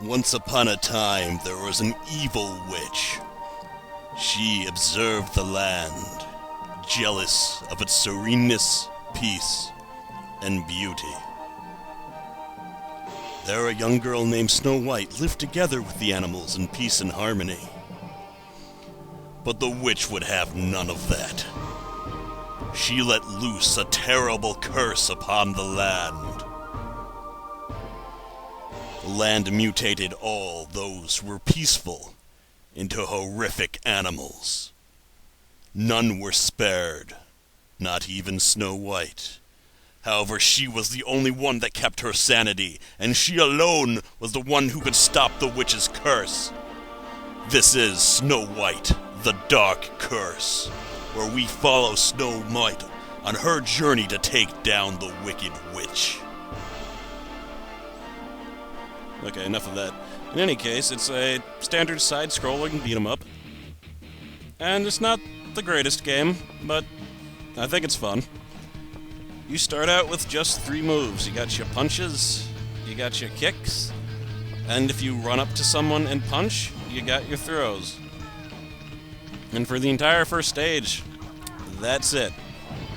Once upon a time, there was an evil witch. She observed the land, jealous of its sereneness, peace, and beauty. There, a young girl named Snow White lived together with the animals in peace and harmony. But the witch would have none of that. She let loose a terrible curse upon the land. The land mutated all those who were peaceful into horrific animals. None were spared, not even Snow White. However, she was the only one that kept her sanity, and she alone was the one who could stop the witch's curse. This is Snow White, the Dark Curse, where we follow Snow White on her journey to take down the wicked witch. Okay, enough of that. In any case, it's a standard side-scrolling beat-em-up. And it's not the greatest game, but I think it's fun. You start out with just 3 moves. You got your punches, you got your kicks, and if you run up to someone and punch, you got your throws. And for the entire first stage, that's it.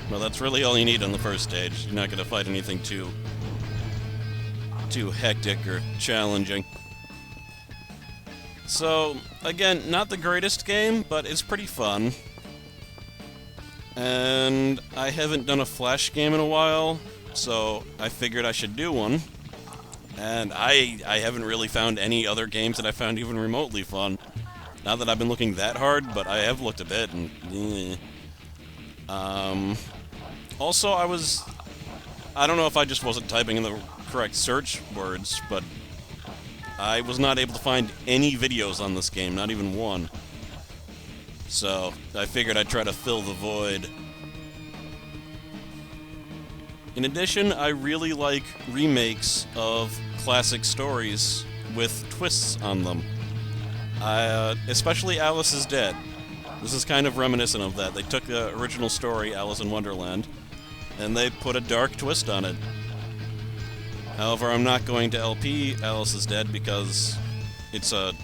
Well, that's really all you need on the first stage. You're not going to fight anything too hectic or challenging. So, again, not the greatest game, but it's pretty fun. And I haven't done a Flash game in a while, so I figured I should do one. And I haven't really found any other games that I found even remotely fun. Not that I've been looking that hard, but I have looked a bit, and also, I don't know if I just wasn't typing in the correct search words, but I was not able to find any videos on this game, not even one. So, I figured I'd try to fill the void. In addition, I really like remakes of classic stories with twists on them. Especially Alice is Dead. This is kind of reminiscent of that. They took the original story, Alice in Wonderland, and they put a dark twist on it. However, I'm not going to LP Alice is Dead because it's an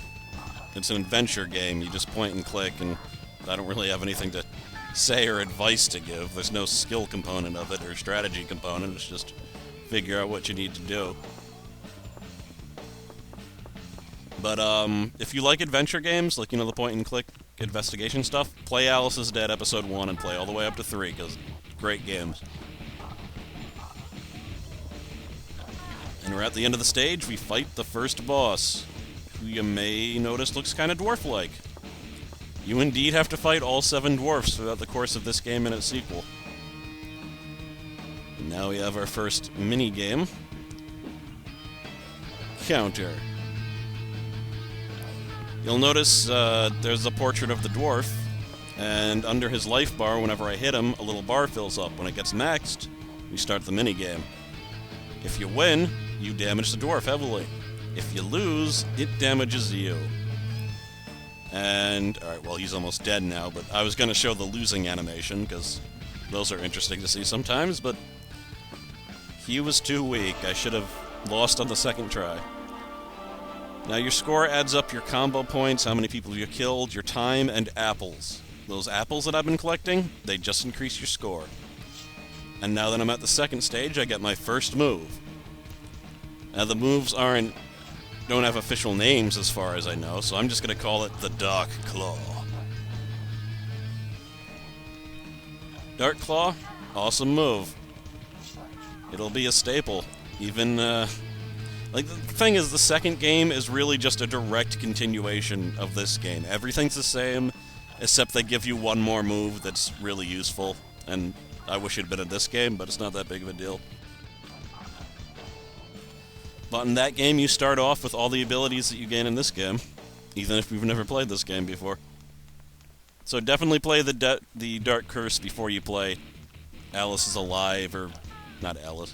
adventure game. You just point and click, and I don't really have anything to say or advice to give. There's no skill component of it or strategy component. It's just figure out what you need to do. But if you like adventure games, like, the point and click investigation stuff, play Alice is Dead Episode 1 and play all the way up to 3, because great games. And we're at the end of the stage. We fight the first boss, who you may notice looks kind of dwarf-like. You indeed have to fight all 7 dwarfs throughout the course of this game and its sequel. And now we have our first mini-game. Counter. You'll notice there's a portrait of the dwarf, and under his life bar, whenever I hit him, a little bar fills up. When it gets maxed, we start the minigame. If you win, you damage the dwarf heavily. If you lose, it damages you. And, alright, well, he's almost dead now, but I was going to show the losing animation, because those are interesting to see sometimes, but he was too weak. I should have lost on the second try. Now, your score adds up your combo points, how many people you killed, your time, and apples. Those apples that I've been collecting, they just increase your score. And now that I'm at the second stage, I get my first move. Now, the moves don't have official names as far as I know, so I'm just going to call it the Dark Claw. Dark Claw, awesome move. It'll be a staple. Even, the thing is, the second game is really just a direct continuation of this game. Everything's the same, except they give you one more move that's really useful, and I wish it had been in this game, but it's not that big of a deal. But in that game, you start off with all the abilities that you gain in this game, even if you've never played this game before. So definitely play the Dark Curse before you play Alice is Alive, or not Alice,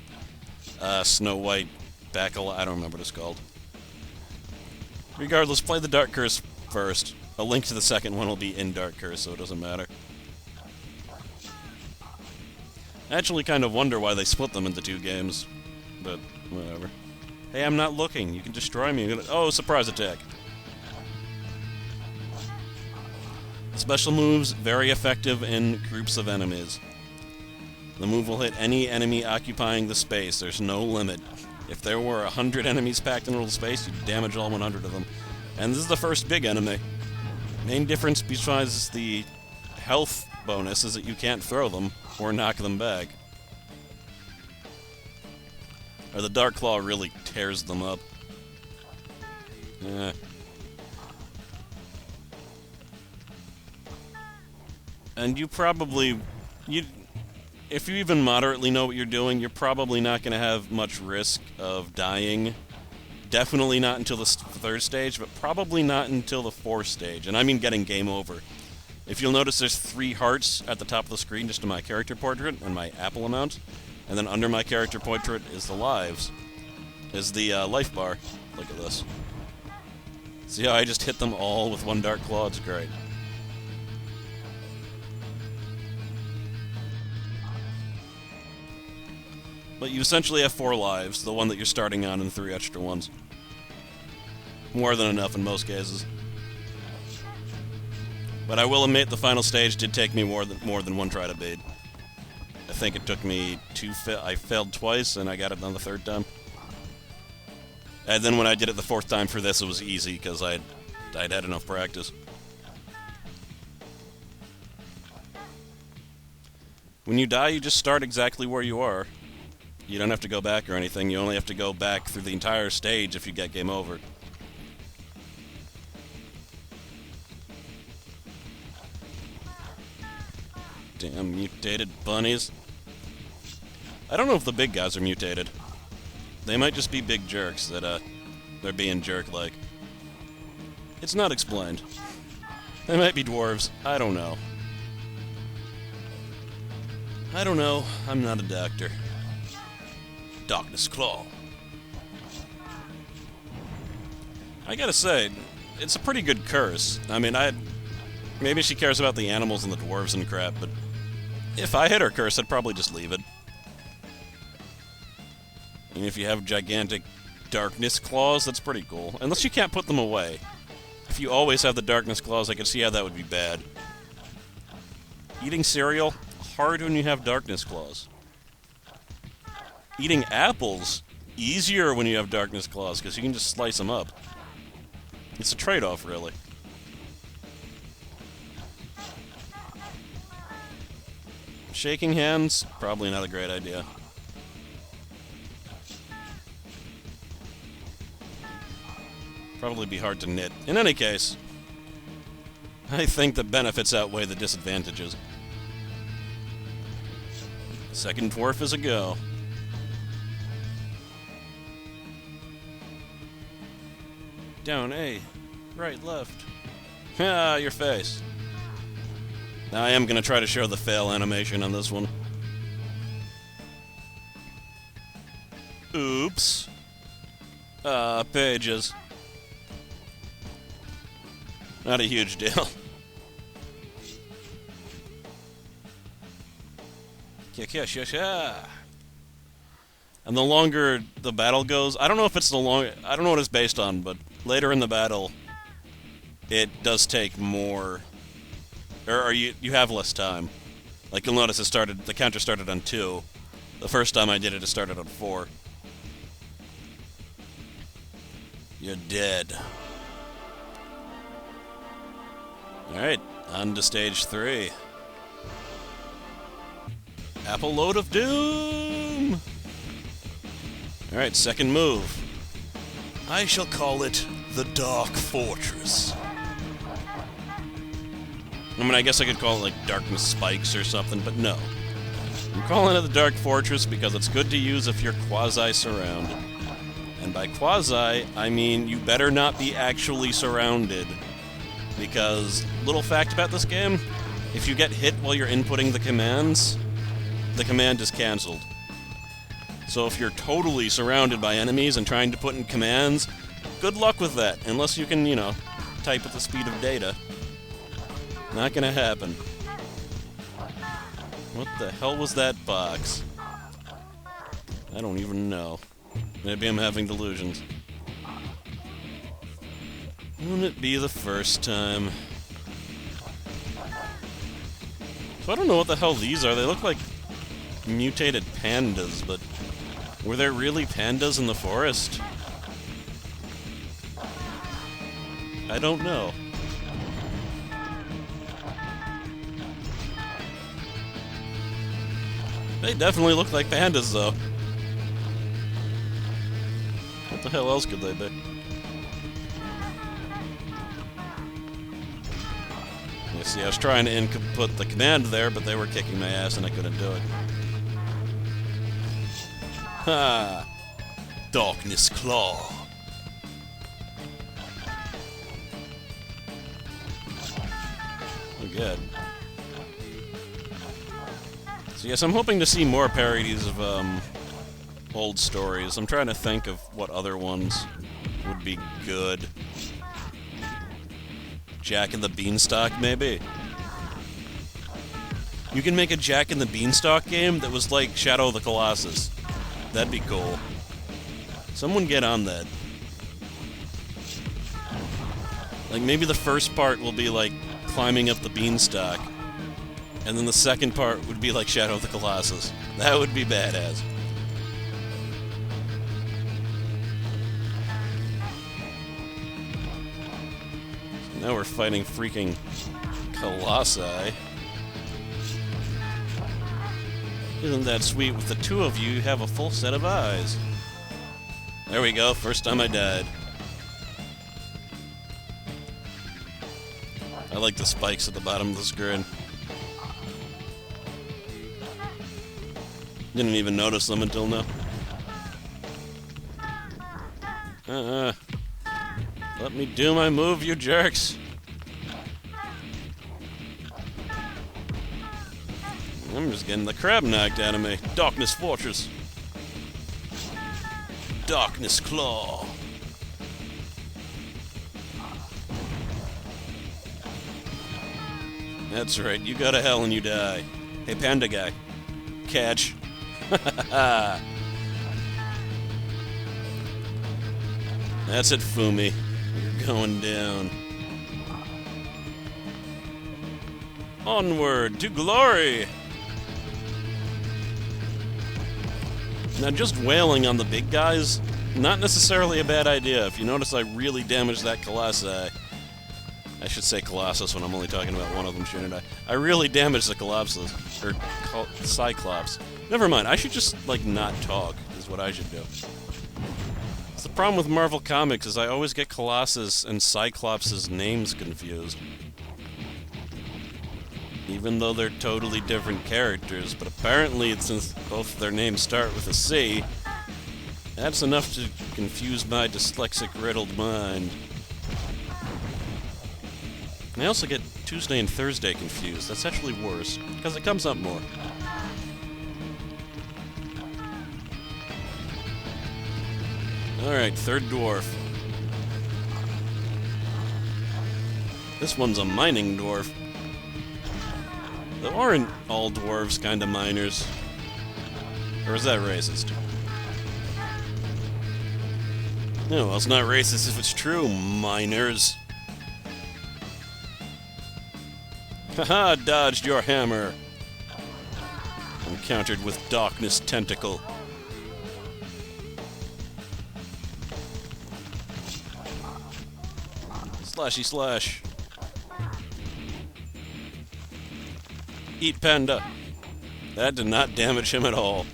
Snow White, Back Alive, I don't remember what it's called. Regardless, play the Dark Curse first. A link to the second one will be in Dark Curse, so it doesn't matter. I actually kind of wonder why they split them into 2 games, but whatever. Hey, I'm not looking. You can destroy me. Oh, surprise attack. Special moves, very effective in groups of enemies. The move will hit any enemy occupying the space. There's no limit. If there were 100 enemies packed in a little space, you'd damage all 100 of them. And this is the first big enemy. Main difference besides the health bonus is that you can't throw them or knock them back. Or the Dark Claw really tears them up. Yeah. And you probably... if you even moderately know what you're doing, you're probably not going to have much risk of dying. Definitely not until the third stage, but probably not until the fourth stage. And I mean getting game over. If you'll notice, there's 3 hearts at the top of the screen just to my character portrait and my apple amount. And then under my character portrait is the lives. Is the life bar. Look at this. See how I just hit them all with 1 Dark Claw? It's great. But you essentially have 4 lives, the one that you're starting on and 3 extra ones. More than enough in most cases. But I will admit the final stage did take me more than 1 try to beat. I think it took me 2 I failed twice and I got it on the 3rd time. And then when I did it the 4th time for this, it was easy because I'd had enough practice. When you die, you just start exactly where you are. You don't have to go back or anything. You only have to go back through the entire stage if you get game over. Damn mutated bunnies. I don't know if the big guys are mutated. They might just be big jerks that, they're being jerk-like. It's not explained. They might be dwarves. I don't know. I don't know. I'm not a doctor. Darkness Claw. I gotta say, it's a pretty good curse. I mean, maybe she cares about the animals and the dwarves and crap, but if I hit her curse, I'd probably just leave it. And if you have gigantic Darkness Claws, that's pretty cool. Unless you can't put them away. If you always have the Darkness Claws, I can see how that would be bad. Eating cereal, hard when you have Darkness Claws. Eating apples, easier when you have Darkness Claws, because you can just slice them up. It's a trade-off, really. Shaking hands, probably not a great idea. Probably be hard to knit. In any case, I think the benefits outweigh the disadvantages. Second dwarf is a go. Down, A. Right, left. Ah, your face. Now I am going to try to show the fail animation on this one. Oops. Pages. Not a huge deal. And the longer the battle goes, I don't know if it's I don't know what it's based on, but later in the battle, it does take more, or you have less time. Like you'll notice the counter started on 2. The first time I did it, it started on 4. You're dead. Alright, on to stage 3. Apple Load of Doom! Alright, second move. I shall call it the Dark Fortress. I mean, I guess I could call it like Darkness Spikes or something, but no. I'm calling it the Dark Fortress because it's good to use if you're quasi-surrounded. And by quasi, I mean you better not be actually surrounded. Because, little fact about this game, if you get hit while you're inputting the commands, the command is cancelled. So if you're totally surrounded by enemies and trying to put in commands, good luck with that, unless you can, type at the speed of data. Not gonna happen. What the hell was that box? I don't even know. Maybe I'm having delusions. Wouldn't it be the first time? So I don't know what the hell these are. They look like mutated pandas, but were there really pandas in the forest? I don't know. They definitely look like pandas, though. What the hell else could they be? You see, I was trying to input the command there, but they were kicking my ass and I couldn't do it. Ha! Darkness Claw. Oh, good. So yes, I'm hoping to see more parodies of, old stories. I'm trying to think of what other ones would be good. Jack and the Beanstalk, maybe? You can make a Jack and the Beanstalk game that was like Shadow of the Colossus. That'd be cool. Someone get on that. Like, maybe the first part will be like climbing up the beanstalk, and then the second part would be like Shadow of the Colossus. That would be badass. Now we're fighting freaking Colossi. Isn't that sweet? With the two of you, you have a full set of eyes. There we go, first time I died. I like the spikes at the bottom of the screen. Didn't even notice them until now. Let me do my move, you jerks! I'm just getting the crap knocked out of me. Darkness Fortress. Darkness Claw. That's right, you go to hell and you die. Hey, panda guy. Catch. That's it, Fumi. You're going down. Onward to glory! Now, just wailing on the big guys, not necessarily a bad idea. If you notice, I really damaged that Colossi. I should say Colossus when I'm only talking about one of them, shouldn't I? I really damaged the Colossus. Or Cyclops. Never mind, I should just, like, not talk, is what I should do. It's the problem with Marvel Comics, is I always get Colossus and Cyclops' names confused. Even though they're totally different characters, but apparently, since both of their names start with a C, that's enough to confuse my dyslexic, riddled mind. And I also get Tuesday and Thursday confused. That's actually worse, because it comes up more. Alright, third dwarf. This one's a mining dwarf. Though aren't all dwarves kind of miners? Or is that racist? No, well, it's not racist if it's true, miners. Haha, dodged your hammer. Encountered with Darkness Tentacle. Slashy slash. Eat panda. That did not damage him at all.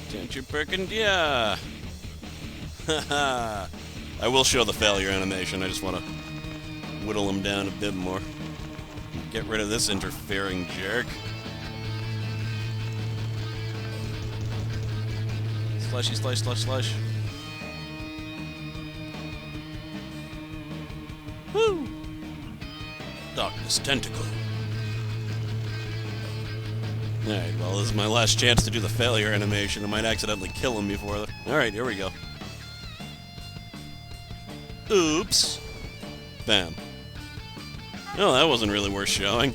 Didn't you perkin? Yeah. Haha. I will show the failure animation. I just want to whittle him down a bit more. Get rid of this interfering jerk. Slashy slash slash slash. Woo! Darkness Tentacle. Alright, well, this is my last chance to do the failure animation. I might accidentally kill him before. Alright, here we go. Oops. Bam. Oh, that wasn't really worth showing.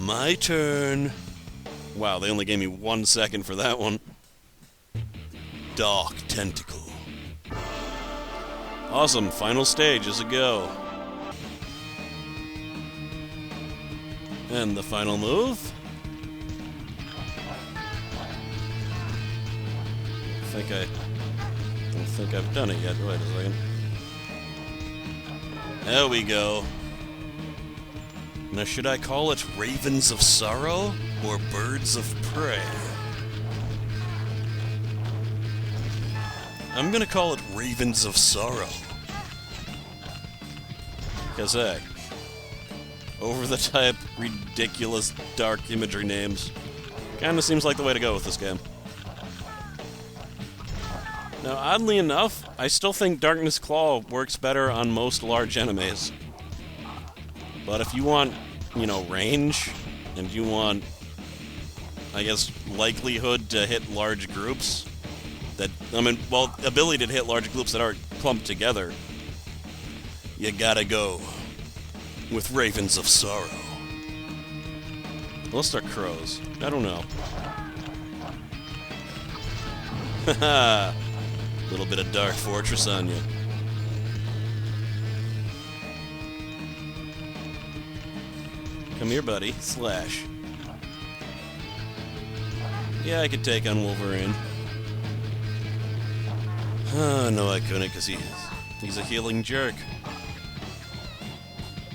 My turn. Wow, they only gave me 1 second for that one. Dark Tentacle. Awesome, final stage is a go. And the final move. I don't think I've done it yet. Wait a second. There we go. Now, should I call it Ravens of Sorrow or Birds of Prey? I'm gonna call it Ravens of Sorrow. Because, hey, over-the-type, ridiculous, dark imagery names kinda seems like the way to go with this game. Now, oddly enough, I still think Darkness Claw works better on most large enemies. But if you want, you know, range, and you want, I guess, likelihood to hit large groups, that, I mean, well, ability to hit large groups that aren't clumped together, you gotta go with Ravens of Sorrow. Unless they're crows. I don't know. Haha. Little bit of Dark Fortress on you. Come here, buddy. Slash. Yeah, I could take on Wolverine. No, I couldn't, because he's a healing jerk.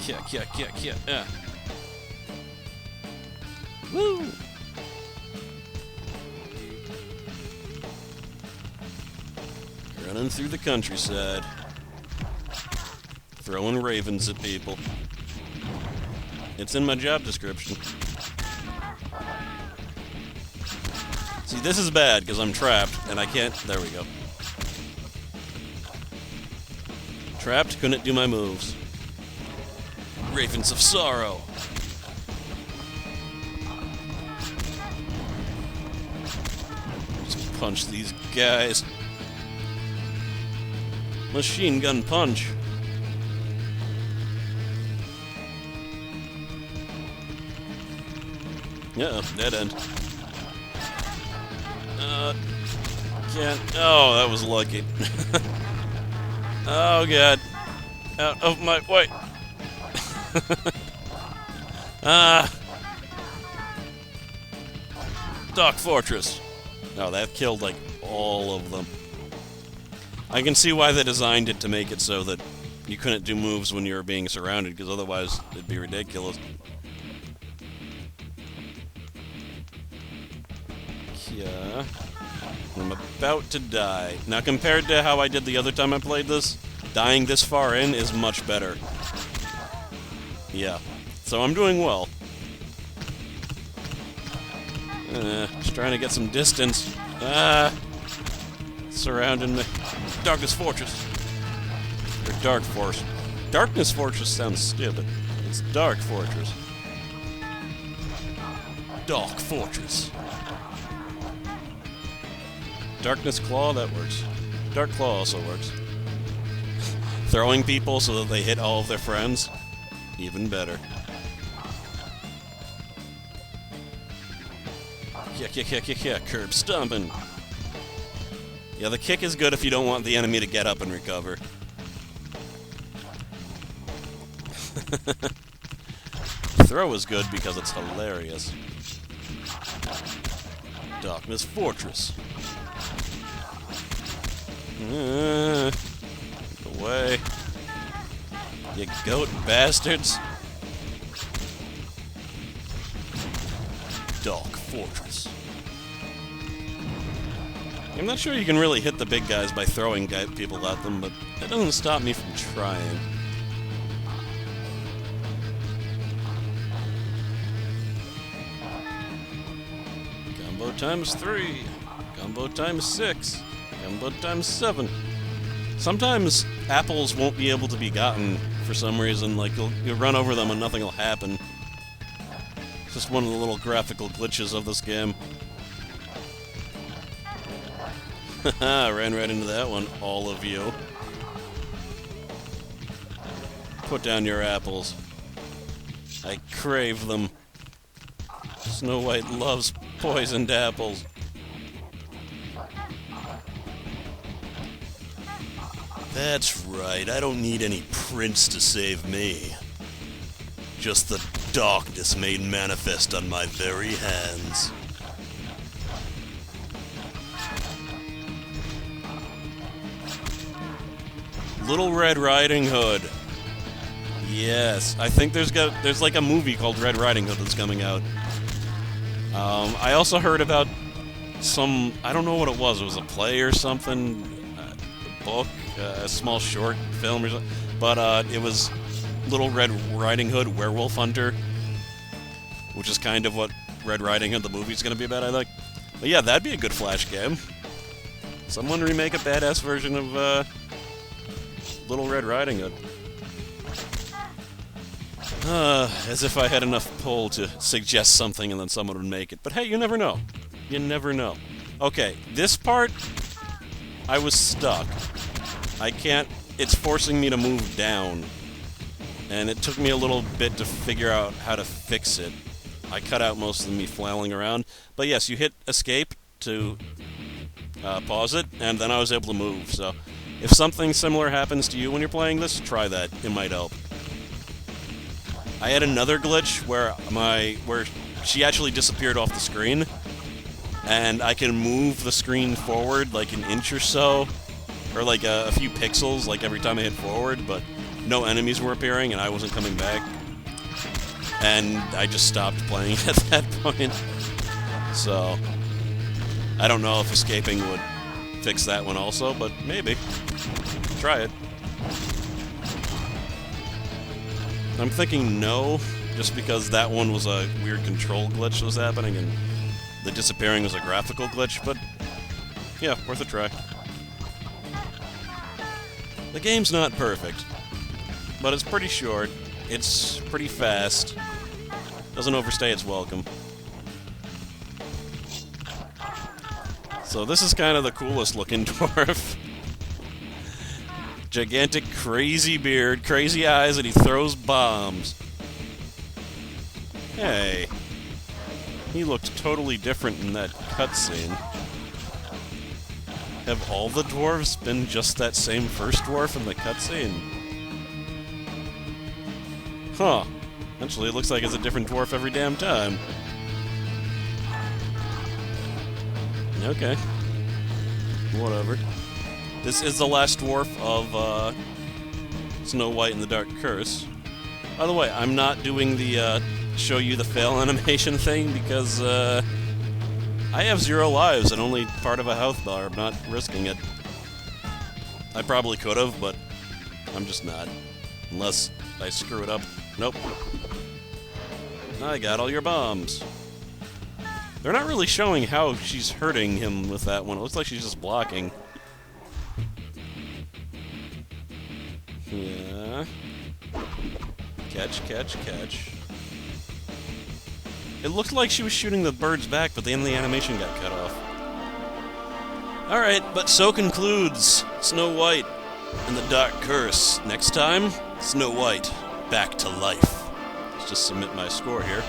Yeah. Woo! Running through the countryside. Throwing ravens at people. It's in my job description. See, this is bad, because I'm trapped, and I can't... There we go. Trapped, couldn't do my moves. Ravens of Sorrow. Just punch these guys. Machine gun punch. Yeah, dead end. Can't. Oh, that was lucky. Oh, God. Out of my way. Dark Fortress. Oh, that killed, like, all of them. I can see why they designed it to make it so that you couldn't do moves when you were being surrounded, because otherwise it'd be ridiculous. Yeah. I'm about to die. Now, compared to how I did the other time I played this, dying this far in is much better. Yeah. So I'm doing well. Just trying to get some distance. Surrounding me. Darkness Fortress. Or Dark Force. Darkness Fortress sounds stupid. It's Dark Fortress. Dark Fortress. Darkness Claw, that works. Dark Claw also works. Throwing people so that they hit all of their friends, even better. Yeah, curb stomping. Yeah, the kick is good if you don't want the enemy to get up and recover. Throw is good because it's hilarious. Darkness Fortress. Away. You goat bastards. Dark Fortress. I'm not sure you can really hit the big guys by throwing people at them, but that doesn't stop me from trying. Combo times 3. Combo times 6. Combo times 7. Sometimes apples won't be able to be gotten for some reason, like you'll run over them and nothing will happen. It's just one of the little graphical glitches of this game. Haha, ran right into that one, all of you. Put down your apples. I crave them. Snow White loves poisoned apples. That's right, I don't need any prince to save me. Just the darkness made manifest on my very hands. Little Red Riding Hood. Yes, I think there's like a movie called Red Riding Hood that's coming out. I also heard about I don't know what it was a play or something, a book, a small short film or something, but it was Little Red Riding Hood Werewolf Hunter, which is kind of what Red Riding Hood the movie's gonna be about, I think. But yeah, that'd be a good Flash game. Someone remake a badass version of Little Red Riding Hood. As if I had enough pull to suggest something and then someone would make it. But hey, you never know. You never know. Okay, this part, I was stuck. I can't... It's forcing me to move down. And it took me a little bit to figure out how to fix it. I cut out most of me flailing around. But yes, you hit escape to pause it, and then I was able to move. So if something similar happens to you when you're playing this, try that. It might help. I had another glitch where she actually disappeared off the screen, and I can move the screen forward like an inch or so, or like a few pixels, like every time I hit forward, but no enemies were appearing and I wasn't coming back, and I just stopped playing at that point. So I don't know if escaping would fix that one also, but maybe. Try it. I'm thinking no, just because that one was a weird control glitch that was happening, and the disappearing was a graphical glitch, but yeah, worth a try. The game's not perfect, but it's pretty short, it's pretty fast, doesn't overstay its welcome. So this is kind of the coolest looking dwarf. Gigantic, crazy beard, crazy eyes, and he throws bombs. Hey. He looked totally different in that cutscene. Have all the dwarves been just that same first dwarf in the cutscene? Huh. Actually, it looks like it's a different dwarf every damn time. Okay. Whatever. This is the last dwarf of Snow White and the Dark Curse. By the way, I'm not doing the show you the fail animation thing because I have 0 lives and only part of a health bar. I'm not risking it. I probably could have, but I'm just not. Unless I screw it up. Nope. I got all your bombs. They're not really showing how she's hurting him with that one. It looks like she's just blocking. Yeah. Catch, catch, catch. It looked like she was shooting the birds back, but then the animation got cut off. Alright, but so concludes Snow White and the Dark Curse. Next time, Snow White, back to life. Let's just submit my score here.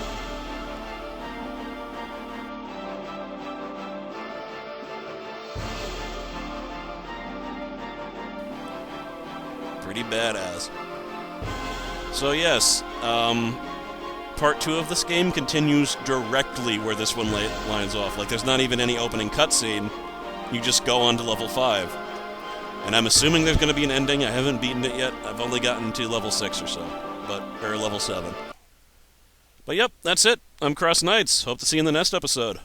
Pretty badass. So yes, part 2 of this game continues directly where this one lines off. Like, there's not even any opening cutscene. You just go on to level 5. And I'm assuming there's going to be an ending. I haven't beaten it yet. I've only gotten to level 6 or so. Or level 7. But yep, that's it. I'm CrossKnights. Hope to see you in the next episode.